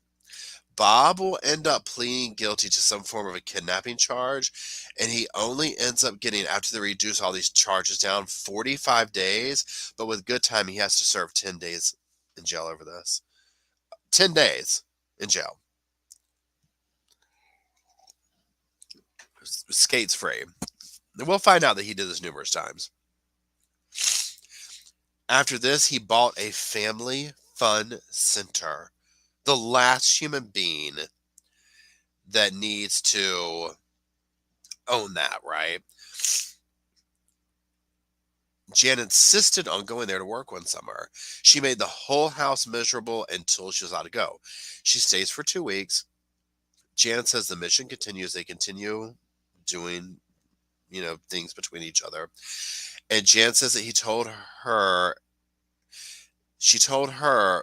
Bob will end up pleading guilty to some form of a kidnapping charge, and he only ends up getting, after they reduce all these charges down, 45 days, but with good time, he has to serve 10 days in jail over this. 10 days in jail. Skates free. And we'll find out that he did this numerous times. After this, he bought a family fun center. The last human being that needs to own that, right? Jan insisted on going there to work one summer. She made the whole house miserable until she was allowed to go. She stays for 2 weeks. Jan says the mission continues. They continue doing, things between each other. And Jan says that she told her,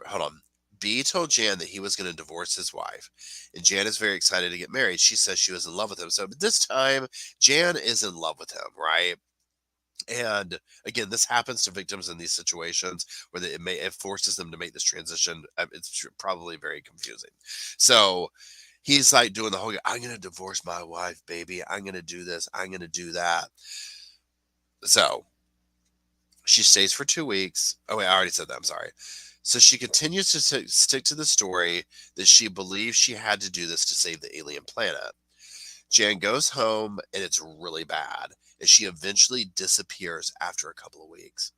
hold on, B told Jan that he was going to divorce his wife, and Jan is very excited to get married. She says she was in love with him. So, but this time, Jan is in love with him, right? And again, this happens to victims in these situations where it forces them to make this transition. It's probably very confusing. So he's like doing the whole, I'm going to divorce my wife, baby. I'm going to do this. I'm going to do that. So she stays for 2 weeks. Oh, wait, I already said that. I'm sorry. So she continues to stick to the story that she believes she had to do this to save the alien planet. Jan goes home and it's really bad, and she eventually disappears after a couple of weeks.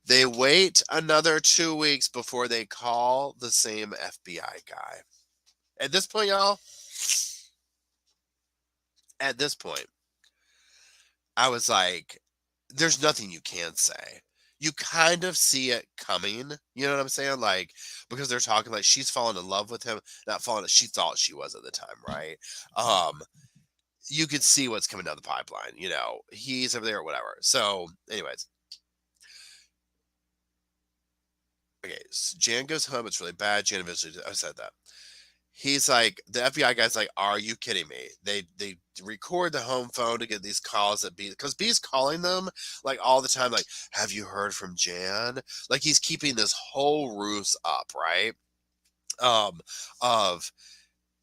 They wait another 2 weeks before they call the same FBI guy. At this point, y'all, at this point, I was like, there's nothing you can say. You kind of see it coming, you know what I'm saying? Like, because they're talking like she's fallen in love with him, not falling, she thought she was at the time, right? Um, you could see what's coming down the pipeline, he's over there or whatever. So, anyways, okay, so Jan goes home, it's really bad. Jan eventually, I said that. He's like, the FBI guy's like, are you kidding me? They record the home phone to get these calls that B, because B's calling them like all the time, like, have you heard from Jan? Like he's keeping this whole ruse up, right? Um, of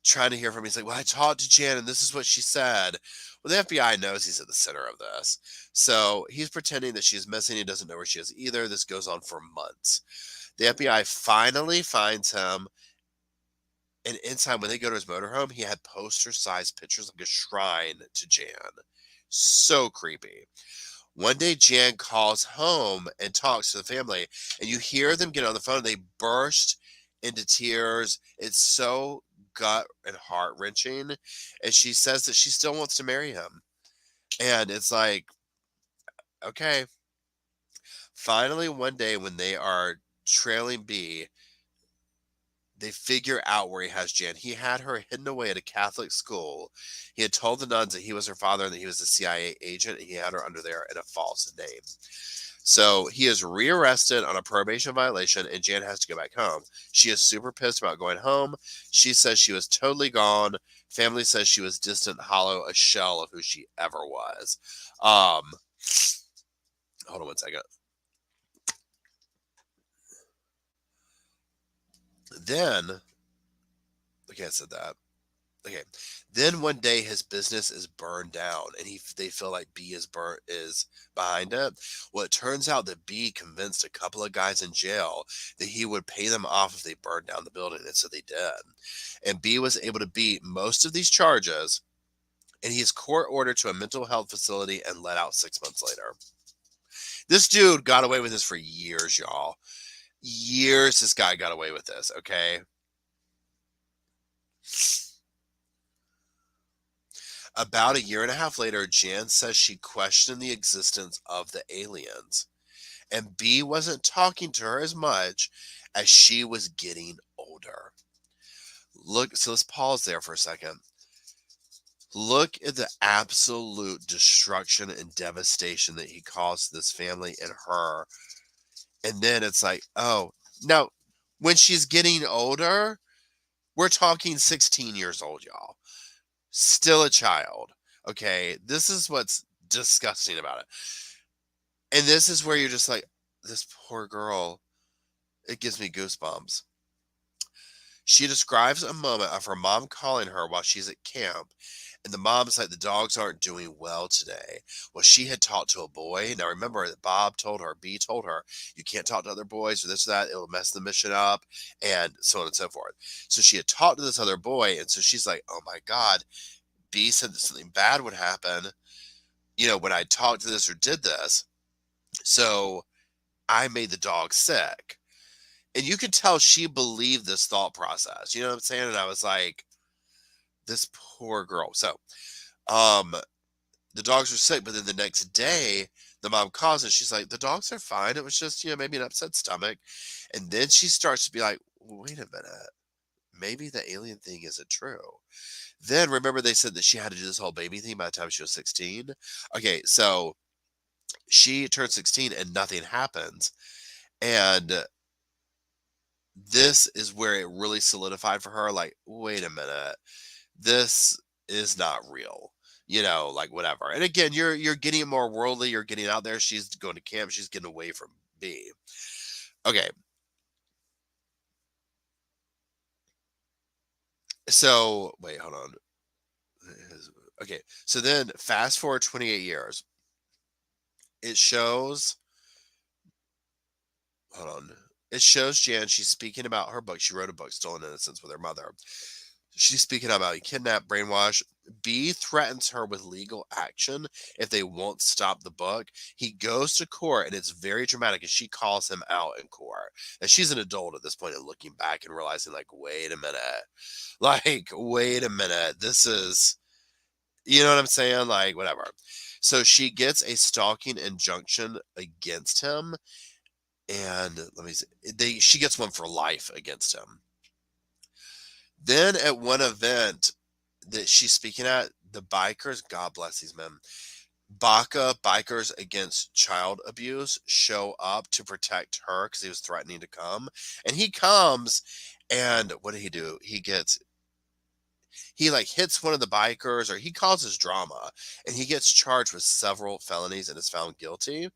trying to hear from me. He's like, well, I talked to Jan and this is what she said. Well, the FBI knows he's at the center of this. So he's pretending that she's missing. He doesn't know where she is either. This goes on for months. The FBI finally finds him. And inside, when they go to his motorhome, he had poster-sized pictures like a shrine to Jan. So creepy. One day, Jan calls home and talks to the family, and you hear them get on the phone. They burst into tears. It's so gut and heart wrenching. And she says that she still wants to marry him. And it's like, okay. Finally, one day when they are trailing B, they figure out where he has Jan. He had her hidden away at a Catholic school. He had told the nuns that he was her father and that he was a CIA agent, and he had her under there in a false name. So he is rearrested on a probation violation, and Jan has to go back home. She is super pissed about going home. She says she was totally gone. Family says she was distant, hollow, a shell of who she ever was. Hold on one second. Then, okay, I said that. Okay. Then one day his business is burned down, and they feel like B is behind it. Well, it turns out that B convinced a couple of guys in jail that he would pay them off if they burned down the building, and so they did. And B was able to beat most of these charges, and he's court ordered to a mental health facility and let out 6 months later. This dude got away with this for years, y'all. Years this guy got away with this, okay? About a year and a half later, Jan says she questioned the existence of the aliens, and B wasn't talking to her as much as she was getting older. Look, so let's pause there for a second. Look at the absolute destruction and devastation that he caused this family and her. And then it's like, oh, now when she's getting older, we're talking 16 years old, y'all. Still a child. Okay, this is what's disgusting about it. And this is where you're just like, this poor girl, it gives me goosebumps. She describes a moment of her mom calling her while she's at camp. And the mom's like, the dogs aren't doing well today. Well, she had talked to a boy. Now, remember that B told her, you can't talk to other boys or this or that. It'll mess the mission up, and so on and so forth. So she had talked to this other boy. And so she's like, oh my God, B said that something bad would happen, when I talked to this or did this. So I made the dog sick. And you could tell she believed this thought process. You know what I'm saying? And I was like, this poor girl. So, the dogs were sick, but then the next day, the mom calls and she's like, the dogs are fine. It was just, maybe an upset stomach. And then she starts to be like, wait a minute. Maybe the alien thing isn't true. Then remember they said that she had to do this whole baby thing by the time she was 16. Okay, so she turned 16 and nothing happens. And this is where it really solidified for her, like, wait a minute, this is not real. Like whatever. And again, you're getting more worldly, you're getting out there. She's going to camp, she's getting away from B. Okay. So wait, hold on. Okay. So then fast forward 28 years. It shows hold on. It shows Jan, she's speaking about her book. She wrote a book, Stolen Innocence, with her mother. She's speaking about kidnap, brainwash. B threatens her with legal action if they won't stop the book. He goes to court, and it's very dramatic, and she calls him out in court. And she's an adult at this point and looking back and realizing, like, wait a minute. Like, wait a minute. This is, you know what I'm saying? Like, whatever. So she gets a stalking injunction against him. And let me see. She gets one for life against him. Then at one event that she's speaking at, the bikers, God bless these men, Baka Bikers Against Child Abuse show up to protect her because he was threatening to come. And he comes, and what did he do? He like hits one of the bikers, or he causes drama, and he gets charged with several felonies and is found guilty.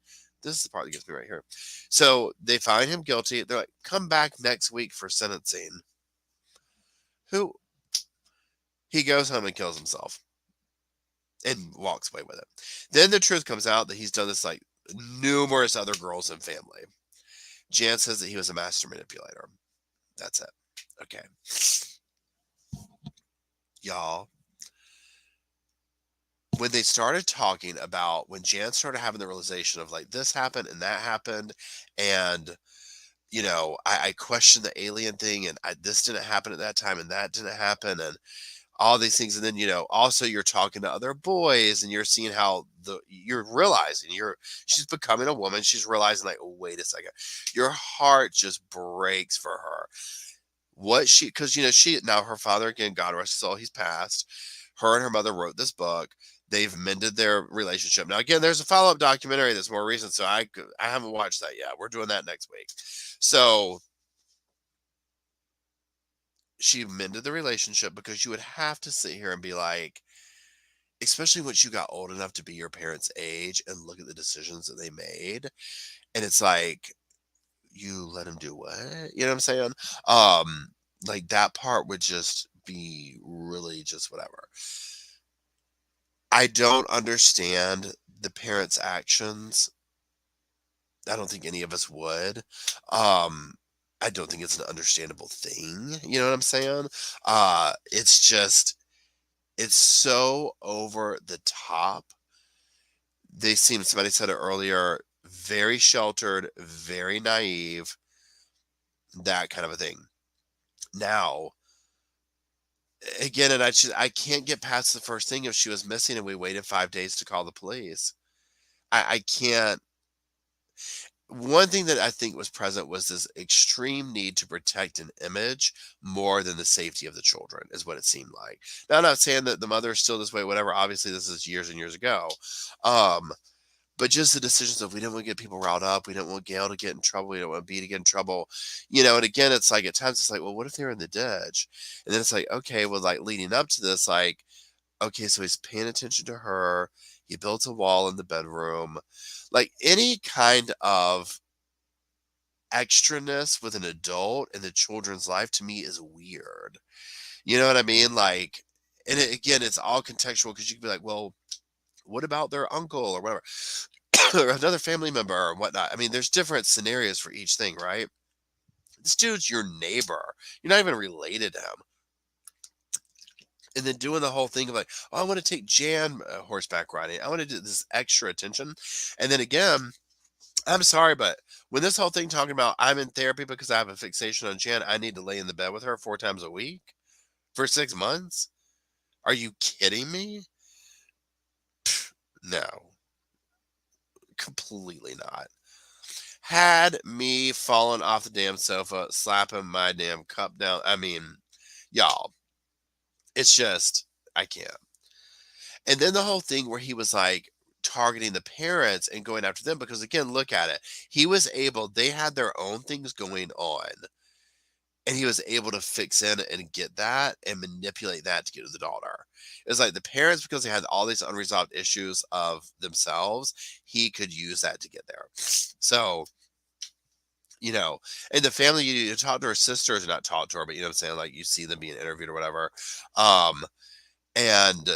This is the part that gets me right here. So they find him guilty. They're like, come back next week for sentencing. Who? He goes home and kills himself and walks away with it. Then the truth comes out that he's done this like numerous other girls and family. Jan says that he was a master manipulator. That's it. Okay. Y'all, when they started talking about when Jan started having the realization of like this happened and that happened, and I questioned the alien thing, and this didn't happen at that time, and that didn't happen, and all these things. And then, also you're talking to other boys, and you're seeing how you're realizing she's becoming a woman. She's realizing like, oh, wait a second, your heart just breaks for her. Because, now her father, again, God rest his soul, he's passed. Her and her mother wrote this book. They've mended their relationship. Now, again, there's a follow-up documentary that's more recent, so I haven't watched that yet. We're doing that next week. So she mended the relationship, because you would have to sit here and be like, especially once you got old enough to be your parents' age and look at the decisions that they made. And it's like, you let them do what? You know what I'm saying? Like that part would just be really just whatever. I don't understand the parents' actions. I don't think any of us would. I don't think it's an understandable thing. You know what I'm saying? It's so over the top. Somebody said it earlier, very sheltered, very naive, that kind of a thing. Now, again, and I can't get past the first thing. If she was missing and we waited 5 days to call the police, I can't. One thing that I think was present was this extreme need to protect an image more than the safety of the children, is what it seemed like. Now, I'm not saying that the mother is still this way, whatever. Obviously, this is years and years ago. But just the decisions of, we didn't want to get people riled up. We didn't want Gail to get in trouble. We don't want B to get in trouble. And again, it's like at times it's like, well, what if they're in the ditch? And then it's like, okay, well, like leading up to this, like, okay, so he's paying attention to her. He built a wall in the bedroom. Like any kind of extraness with an adult in the children's life to me is weird. You know what I mean? Like, and again, it's all contextual, because you can be like, well, what about their uncle or whatever, or another family member or whatnot? I mean, there's different scenarios for each thing, right? This dude's your neighbor. You're not even related to him. And then doing the whole thing of like, oh, I want to take Jan horseback riding. I want to do this extra attention. And then again, I'm sorry, but when this whole thing talking about I'm in therapy because I have a fixation on Jan, I need to lay in the bed with her 4 times a week for 6 months. Are you kidding me? No, completely not. Had me falling off the damn sofa, slapping my damn cup down. I mean, y'all, it's just, I can't. And then the whole thing where he was like targeting the parents and going after them, because again, look at it. They had their own things going on. and he was able to fix in and get that and manipulate that to get to the daughter. It was like the parents, because they had all these unresolved issues of themselves, he could use that to get there. So, you know, and the family, you talk to her sisters, not talk to her, but you know what I'm saying? Like you see them being interviewed or whatever. Um, and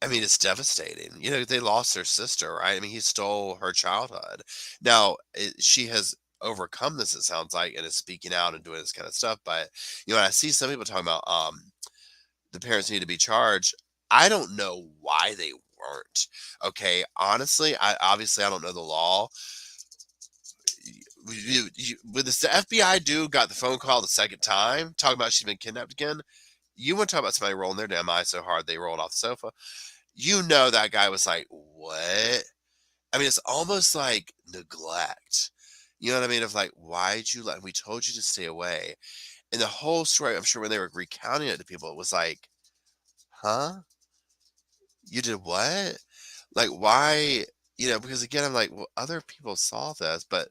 I mean, it's devastating. You know, they lost their sister, right? I mean, he stole her childhood. Now, she has overcome this, it sounds like, and is speaking out and doing this kind of stuff. But, you know, I see some people talking about the parents need to be charged. I don't know why they weren't. Okay. Honestly, I don't know the law. When the FBI dude got the phone call the second time talking about she's been kidnapped again, you want to talk about somebody rolling their damn eyes so hard they rolled off the sofa. You know that guy was like, "What?" I mean, it's almost like neglect. You know what I mean? Of like, why'd you let? We told you to stay away. And the whole story, I'm sure when they were recounting it to people, it was like, "Huh? You did what? Like, why?" You know, because again, I'm like, well, other people saw this, but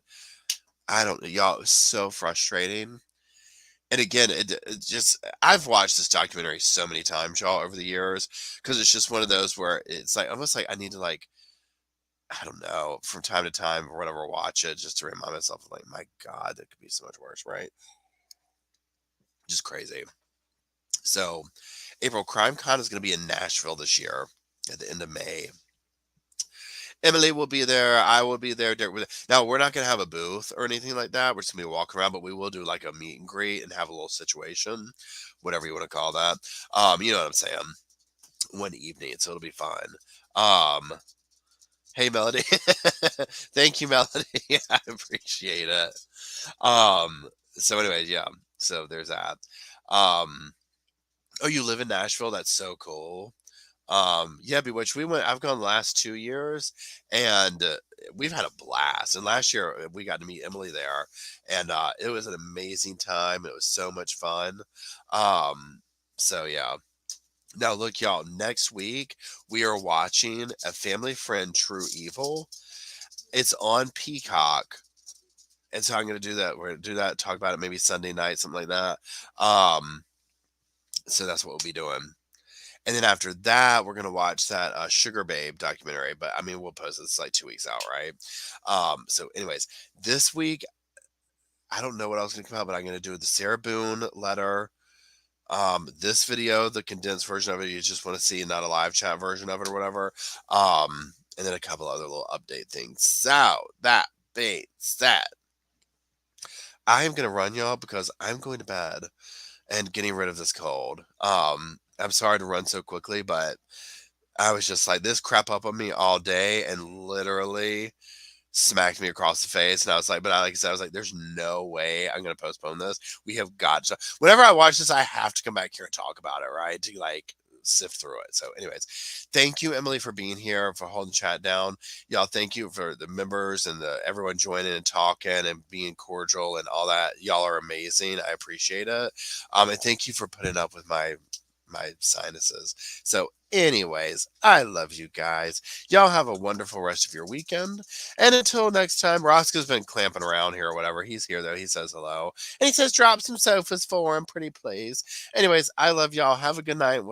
I don't. Y'all, it was so frustrating. And again, it just I've watched this documentary so many times, y'all, over the years, because it's just one of those where it's like almost like I need to like I don't know, from time to time or whatever, watch it just to remind myself, like, my God, that could be so much worse, right? Just crazy. So, April Crime Con is going to be in Nashville this year at the end of May. Emily will be there. I will be there. Now, we're not going to have a booth or anything like that. We're just going to be walking around, but we will do like a meet and greet and have a little situation, whatever you want to call that. You know what I'm saying? One evening, so it'll be fun. Um, hey, Melody. Thank you, Melody. I appreciate it. So anyways, yeah. So there's that. Um, oh, you live in Nashville? That's so cool. Yeah, Bewitched. I've gone the last 2 years, and we've had a blast. And last year we got to meet Emily there, and it was an amazing time. It was so much fun. Um, so yeah. Now look, y'all. Next week we are watching A Family Friend: True Evil. It's on Peacock. And so I'm going to do that. We're going to do that, talk about it maybe Sunday night, something like that. Um, so that's what we'll be doing. And then after that, we're going to watch that Sugar Babe documentary. But I mean, we'll post this like 2 weeks out, right? So, anyways, this week, I don't know what else going to come out, but I'm going to do the Sarah Boone letter. This video, the condensed version of it, you just want to see, not a live chat version of it or whatever. And then a couple other little update things. So, that being said, I am going to run, y'all, because I'm going to bed and getting rid of this cold. I'm sorry to run so quickly, but I was just like, this crap up on me all day and literally smacked me across the face. And I was like, but like I said, I was like, there's no way I'm going to postpone this. We have got to, whenever I watch this, I have to come back here and talk about it, right? To like sift through it. So, anyways, thank you, Emily, for being here, for holding chat down. Y'all, thank you for the members and the everyone joining and talking and being cordial and all that. Y'all are amazing. I appreciate it. And thank you for putting up with my sinuses. So, anyways, I love you guys. Y'all have a wonderful rest of your weekend. And until next time, Roscoe's been clamping around here or whatever. He's here though. He says hello. And he says drop some sofas for him, pretty please. Anyways, I love y'all. Have a good night. We'll